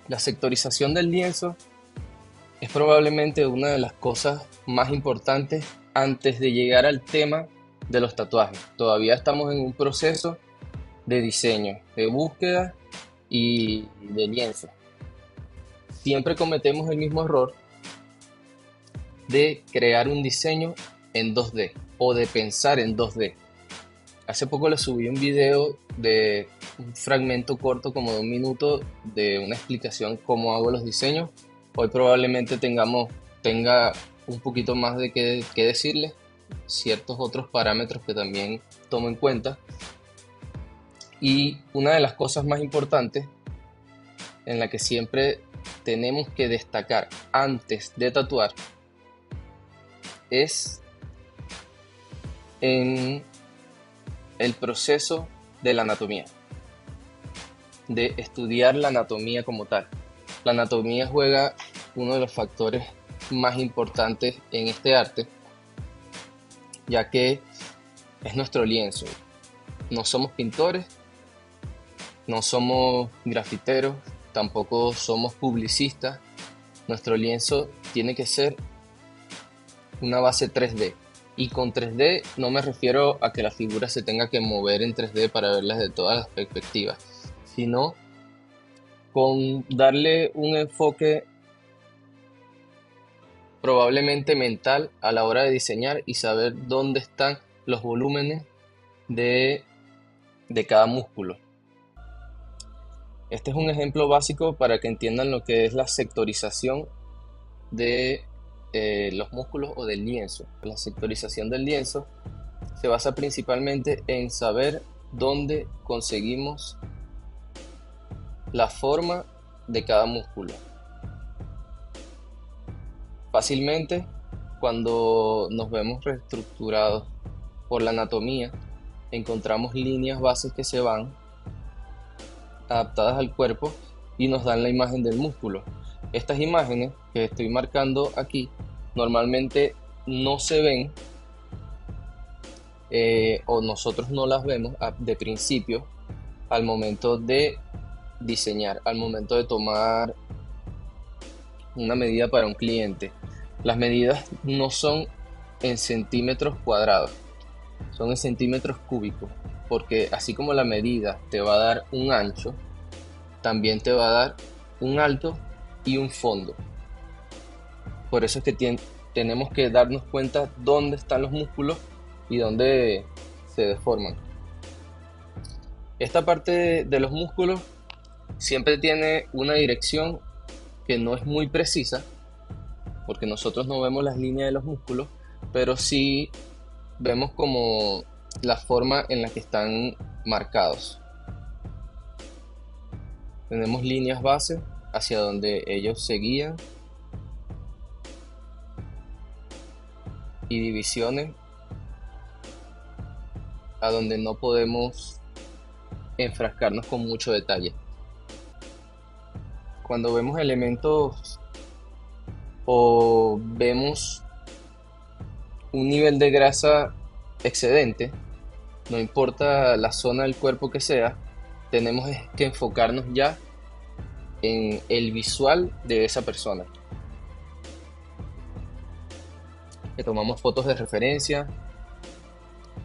La sectorización del lienzo es probablemente una de las cosas más importantes antes de llegar al tema de los tatuajes. Todavía estamos en un proceso de diseño, de búsqueda y de lienzo. Siempre cometemos el mismo error de crear un diseño en 2D o de pensar en 2D. Hace poco le subí un video de un fragmento corto como de un minuto de una explicación cómo hago los diseños. Hoy probablemente tenga un poquito más de qué decirles, ciertos otros parámetros que también tomo en cuenta. Y una de las cosas más importantes en la que siempre tenemos que destacar antes de tatuar es en el proceso de la anatomía, de estudiar la anatomía como tal. La anatomía juega uno de los factores más importantes en este arte, ya que es nuestro lienzo. No somos pintores, no somos grafiteros, tampoco somos publicistas. Nuestro lienzo tiene que ser una base 3D. Y con 3D no me refiero a que la figura se tenga que mover en 3D para verlas de todas las perspectivas, sino con darle un enfoque probablemente mental a la hora de diseñar y saber dónde están los volúmenes de, de cada músculo. Este es un ejemplo básico para que entiendan lo que es la sectorización de los músculos o del lienzo. La sectorización del lienzo se basa principalmente en saber dónde conseguimos la forma de cada músculo. Fácilmente, cuando nos vemos reestructurados por la anatomía, encontramos líneas bases que se van adaptadas al cuerpo y nos dan la imagen del músculo. Estas imágenes que estoy marcando aquí normalmente no se ven o nosotros no las vemos de principio al momento de diseñar, al momento de tomar una medida para un cliente. Las medidas no son en centímetros cuadrados, son en centímetros cúbicos, porque así como la medida te va a dar un ancho, también te va a dar un alto y un fondo. Por eso es que tenemos que darnos cuenta dónde están los músculos y dónde se deforman. Esta parte de los músculos siempre tiene una dirección que no es muy precisa, porque nosotros no vemos las líneas de los músculos, pero sí vemos como la forma en la que están marcados. Tenemos líneas base hacia donde ellos se guían y divisiones a donde no podemos enfrascarnos con mucho detalle. Cuando vemos elementos o vemos un nivel de grasa excedente, no importa la zona del cuerpo que sea, tenemos que enfocarnos ya en el visual de esa persona. Le tomamos fotos de referencia,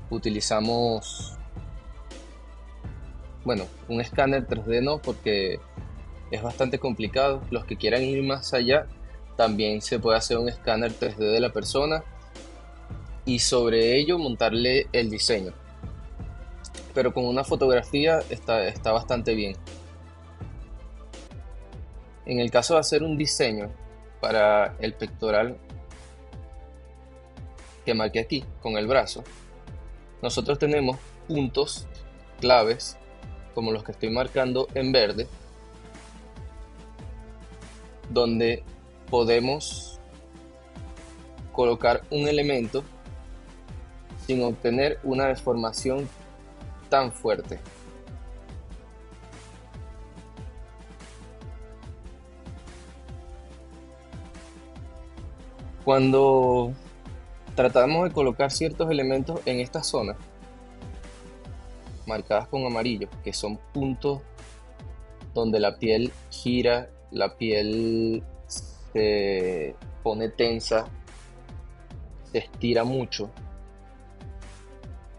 utilizamos, bueno, un escáner 3D no, porque es bastante complicado. Los que quieran ir más allá, también se puede hacer un escáner 3D de la persona y sobre ello montarle el diseño. Pero con una fotografía está bastante bien. En el caso de hacer un diseño para el pectoral que marqué aquí con el brazo, nosotros tenemos puntos claves como los que estoy marcando en verde, donde podemos colocar un elemento sin obtener una deformación tan fuerte. Cuando tratamos de colocar ciertos elementos en esta zona, marcadas con amarillo, que son puntos donde la piel gira la piel se pone tensa, se estira mucho,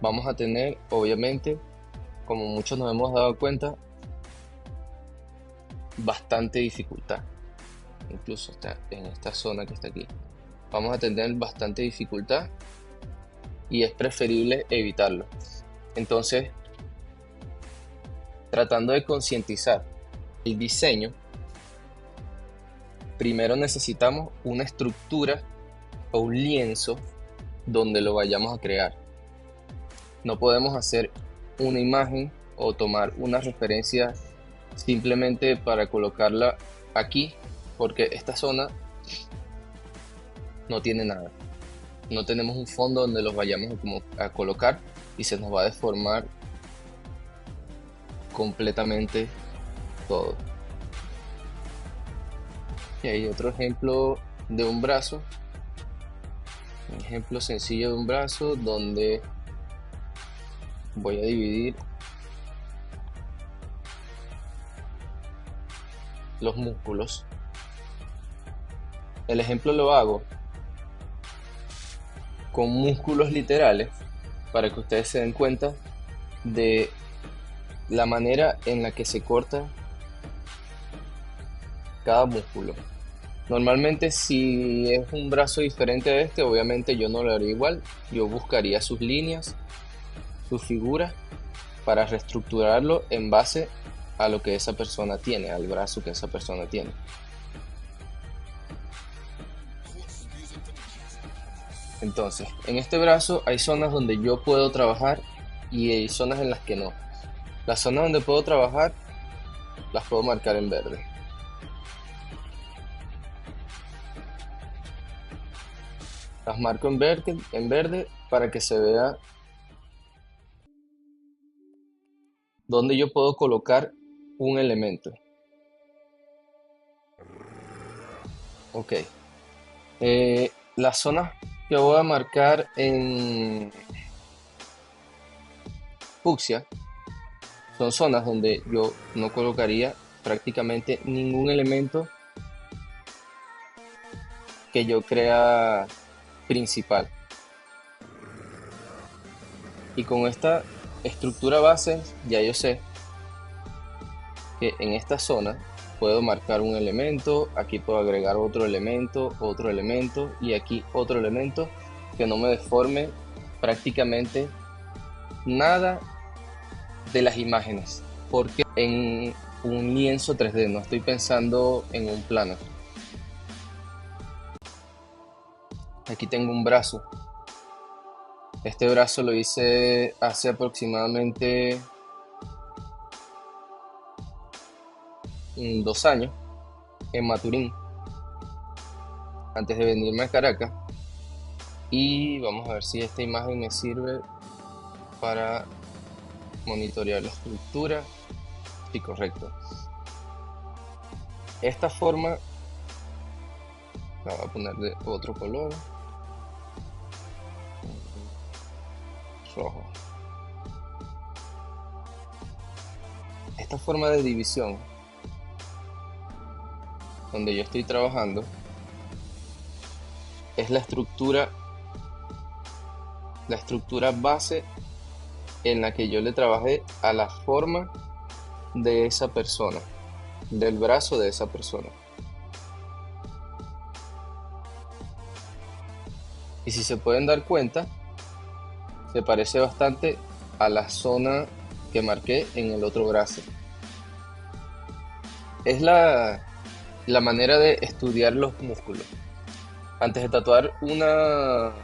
vamos a tener, obviamente, como muchos nos hemos dado cuenta, bastante dificultad. Incluso está en esta zona que está aquí. Vamos a tener bastante dificultad y es preferible evitarlo. Entonces, tratando de concientizar el diseño, primero necesitamos una estructura o un lienzo donde lo vayamos a crear. No podemos hacer una imagen o tomar una referencia simplemente para colocarla aquí, porque esta zona no tiene nada. No tenemos un fondo donde los vayamos a colocar y se nos va a deformar completamente todo. Y hay otro ejemplo de un brazo, un ejemplo sencillo de un brazo donde voy a dividir los músculos. El ejemplo lo hago con músculos literales para que ustedes se den cuenta de la manera en la que se corta cada músculo. Normalmente si es un brazo diferente a este, obviamente yo no lo haría igual. Yo buscaría sus líneas, sus figuras, para reestructurarlo en base a lo que esa persona tiene, al brazo que esa persona tiene. Entonces, en este brazo hay zonas donde yo puedo trabajar y hay zonas en las que no. Las zonas donde puedo trabajar las puedo marcar en verde. Las marco en verde para que se vea dónde yo puedo colocar un elemento. Ok. Las zonas que voy a marcar en fucsia son zonas donde yo no colocaría prácticamente ningún elemento que yo crea principal. Y con esta estructura base ya yo sé que en esta zona puedo marcar un elemento, aquí puedo agregar otro elemento y aquí otro elemento que no me deforme prácticamente nada de las imágenes, porque en un lienzo 3D no estoy pensando en un plano. Aquí tengo un brazo. Este brazo lo hice hace aproximadamente 2 años en Maturín, antes de venirme a Caracas. Y vamos a ver si esta imagen me sirve para monitorear la estructura. Sí, correcto. Esta forma la voy a poner de otro color, rojo. Esta forma de división donde yo estoy trabajando es la estructura base en la que yo le trabajé a la forma de esa persona, del brazo de esa persona. Y si se pueden dar cuenta, se parece bastante a la zona que marqué en el otro brazo. Es la manera de estudiar los músculos. Antes de tatuar una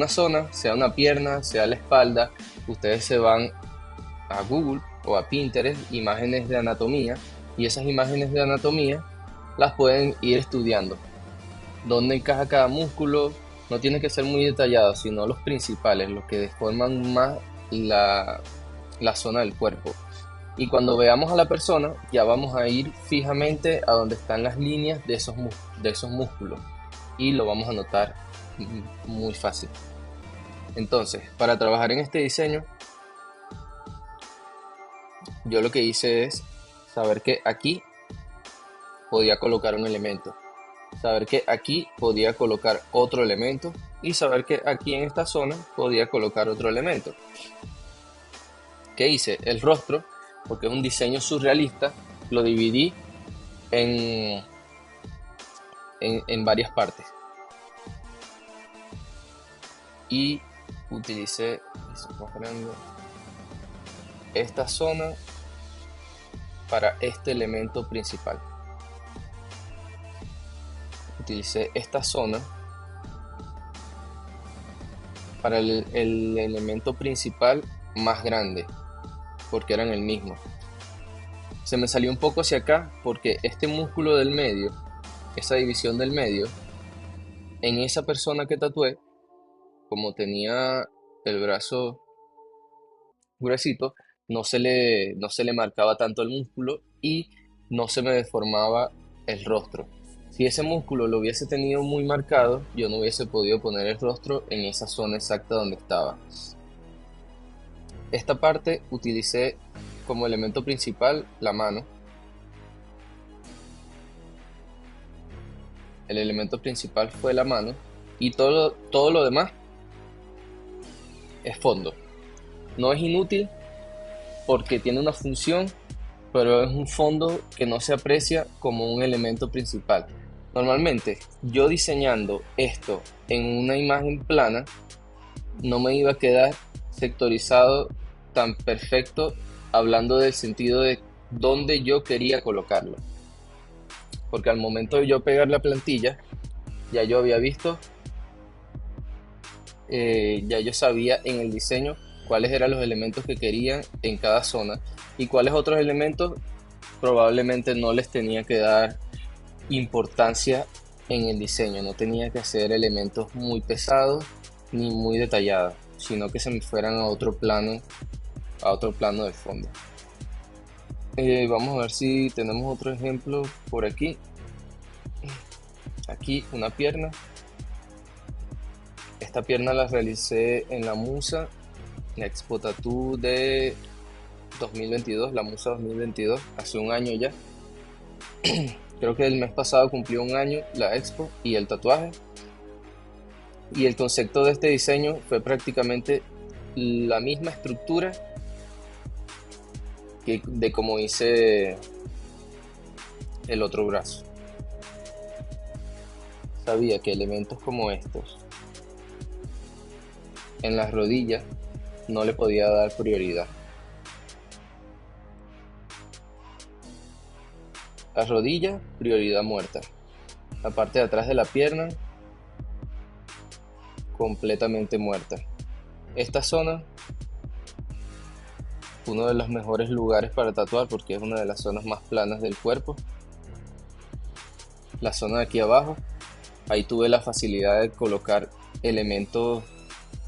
zona, sea una pierna, sea la espalda, ustedes se van a Google o a Pinterest, imágenes de anatomía, y esas imágenes de anatomía las pueden ir estudiando. Dónde encaja cada músculo, no tiene que ser muy detallado, sino los principales, los que deforman más la zona del cuerpo. Y cuando veamos a la persona, ya vamos a ir fijamente a donde están las líneas de esos músculos y lo vamos a notar muy fácil. Entonces, para trabajar en este diseño, yo lo que hice es saber que aquí podía colocar un elemento, saber que aquí podía colocar otro elemento y saber que aquí en esta zona podía colocar otro elemento. ¿Qué hice? El rostro, porque es un diseño surrealista, lo dividí en, en varias partes y utilicé esta zona para este elemento principal. Utilicé esta zona para el elemento principal más grande, porque eran el mismo. Se me salió un poco hacia acá porque este músculo del medio, esa división del medio, en esa persona que tatué, como tenía el brazo gruesito, no se le marcaba tanto el músculo y no se me deformaba el rostro. Si ese músculo lo hubiese tenido muy marcado, yo no hubiese podido poner el rostro en esa zona exacta donde estaba. Esta parte utilicé como elemento principal la mano. El elemento principal fue la mano y todo lo demás es fondo. No es inútil porque tiene una función, pero es un fondo que no se aprecia como un elemento principal. Normalmente, yo diseñando esto en una imagen plana, no me iba a quedar sectorizado tan perfecto hablando del sentido de dónde yo quería colocarlo. Porque al momento de yo pegar la plantilla, ya yo había visto, ya yo sabía en el diseño cuáles eran los elementos que quería en cada zona y cuáles otros elementos probablemente no les tenía que dar importancia en el diseño, no tenía que hacer elementos muy pesados ni muy detallados, sino que se me fueran a otro plano de fondo. Vamos a ver si tenemos otro ejemplo por aquí. Aquí una pierna. Esta pierna la realicé en la Musa, la Expo Tattoo de 2022, la Musa 2022, hace un año ya. Creo que el mes pasado cumplió un año la Expo y el tatuaje. Y el concepto de este diseño fue prácticamente la misma estructura que de como hice el otro brazo. Sabía que elementos como estos en las rodillas no le podía dar prioridad. Las rodillas, prioridad muerta. La parte de atrás de la pierna, completamente muerta. Esta zona, uno de los mejores lugares para tatuar porque es una de las zonas más planas del cuerpo. La zona de aquí abajo, ahí tuve la facilidad de colocar elementos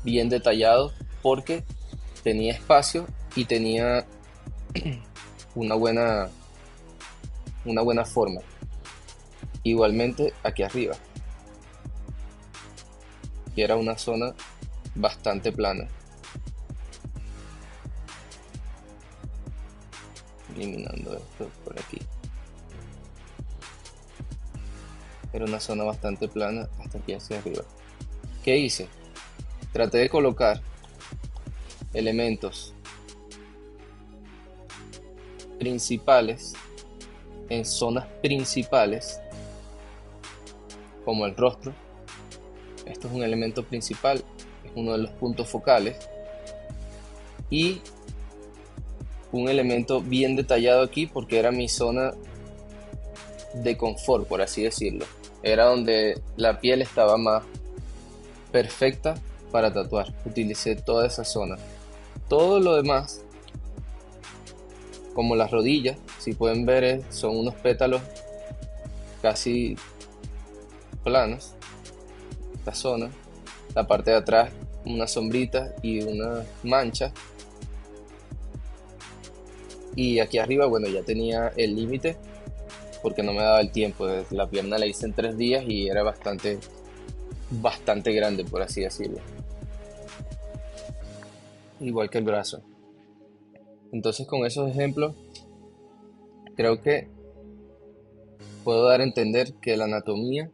bien detallados porque tenía espacio y tenía una buena forma. Igualmente aquí arriba, que era una zona bastante plana. Eliminando esto por aquí. Era una zona bastante plana hasta aquí hacia arriba. ¿Qué hice? Traté de colocar elementos principales en zonas principales como el rostro. Esto es un elemento principal, es uno de los puntos focales y un elemento bien detallado aquí porque era mi zona de confort, por así decirlo. Era donde la piel estaba más perfecta para tatuar. Utilicé toda esa zona. Todo lo demás, como las rodillas, si pueden ver, son unos pétalos casi planos. Esta zona, la parte de atrás, una sombrita y una mancha. Y aquí arriba, bueno, ya tenía el límite porque no me daba el tiempo. La pierna la hice en 3 días y era bastante grande, por así decirlo. Igual que el brazo. Entonces, con esos ejemplos, creo que puedo dar a entender que la anatomía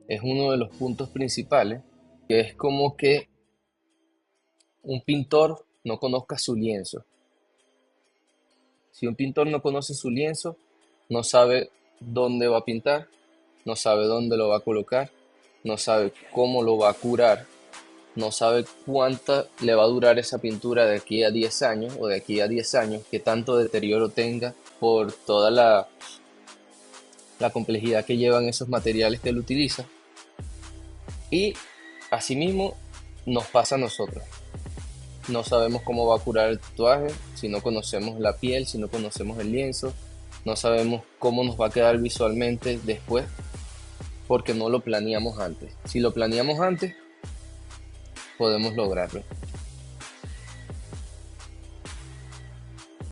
es uno de los puntos principales, que es como que un pintor no conozca su lienzo. Si un pintor no conoce su lienzo, no sabe dónde va a pintar, no sabe dónde lo va a colocar, no sabe cómo lo va a curar, no sabe cuánta le va a durar esa pintura de aquí a 10 años o de aquí a 10 años, que tanto deterioro tenga por toda la complejidad que llevan esos materiales que él utiliza. Y asimismo nos pasa a nosotros. No sabemos cómo va a curar el tatuaje si no conocemos la piel, si no conocemos el lienzo, no sabemos cómo nos va a quedar visualmente después porque no lo planeamos antes. Si lo planeamos antes, podemos lograrlo.